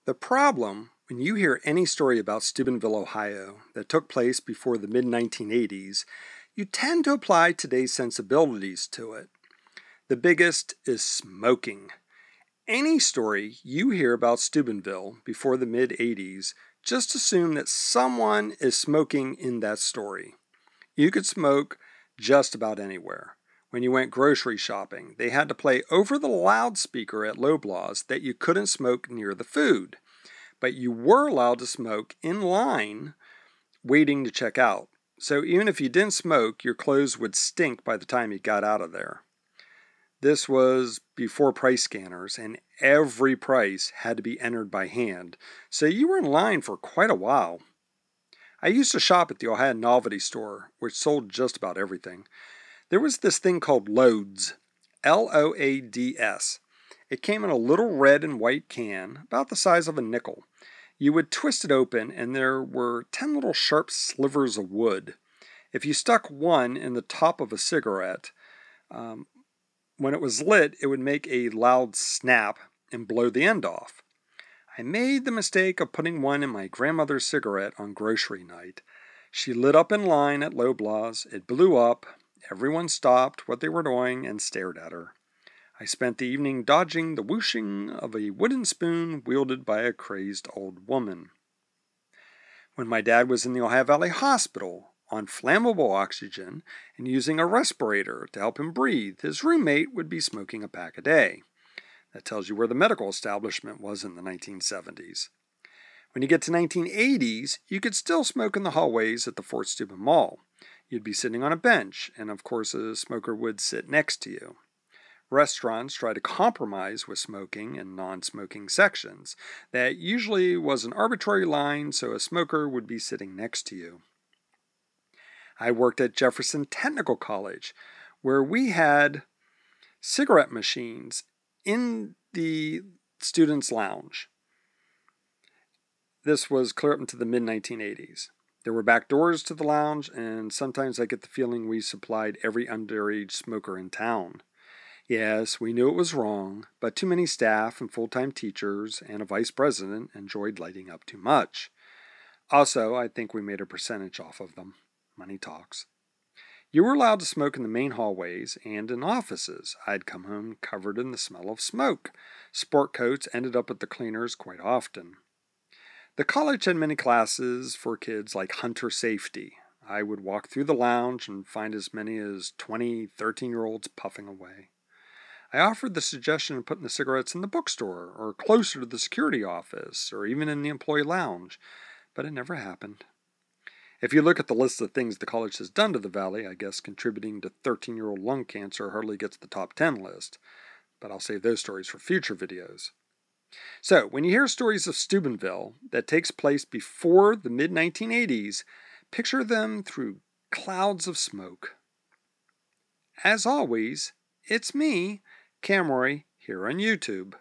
The problem when you hear any story about Steubenville, Ohio that took place before the mid-1980s, you tend to apply today's sensibilities to it. The biggest is smoking. Any story you hear about Steubenville before the mid-80s, just assume that someone is smoking in that story. You could smoke just about anywhere. When you went grocery shopping, they had to play over the loudspeaker at Loblaws that you couldn't smoke near the food. But you were allowed to smoke in line waiting to check out. So even if you didn't smoke, your clothes would stink by the time you got out of there. This was before price scanners, and every price had to be entered by hand. So you were in line for quite a while. I used to shop at the Ohio Novelty Store, which sold just about everything. There was this thing called Loads, L-O-A-D-S. It came in a little red and white can, about the size of a nickel. You would twist it open, and there were 10 little sharp slivers of wood. If you stuck one in the top of a cigarette, when it was lit, it would make a loud snap and blow the end off. I made the mistake of putting one in my grandmother's cigarette on grocery night. She lit up in line at Loblaws. It blew up. Everyone stopped what they were doing and stared at her. I spent the evening dodging the whooshing of a wooden spoon wielded by a crazed old woman. When my dad was in the Ohio Valley Hospital on flammable oxygen and using a respirator to help him breathe, his roommate would be smoking a pack a day. That tells you where the medical establishment was in the 1970s. When you get to 1980s, you could still smoke in the hallways at the Fort Steuben Mall. You'd be sitting on a bench, and of course a smoker would sit next to you. Restaurants try to compromise with smoking and non-smoking sections. That usually was an arbitrary line, so a smoker would be sitting next to you. I worked at Jefferson Technical College, where we had cigarette machines in the students' lounge. This was clear up into the mid-1980s. There were back doors to the lounge, and sometimes I get the feeling we supplied every underage smoker in town. Yes, we knew it was wrong, but too many staff and full-time teachers and a vice president enjoyed lighting up too much. Also, I think we made a percentage off of them. Money talks. You were allowed to smoke in the main hallways and in offices. I'd come home covered in the smell of smoke. Sport coats ended up at the cleaners quite often. The college had many classes for kids like hunter safety. I would walk through the lounge and find as many as 20, 13-year-olds puffing away. I offered the suggestion of putting the cigarettes in the bookstore or closer to the security office or even in the employee lounge, but it never happened. If you look at the list of things the college has done to the valley, I guess contributing to 13-year-old lung cancer hardly gets the top 10 list, but I'll save those stories for future videos. So, when you hear stories of Steubenville that takes place before the mid-1980s, picture them through clouds of smoke. As always, it's me, Camroy, here on YouTube.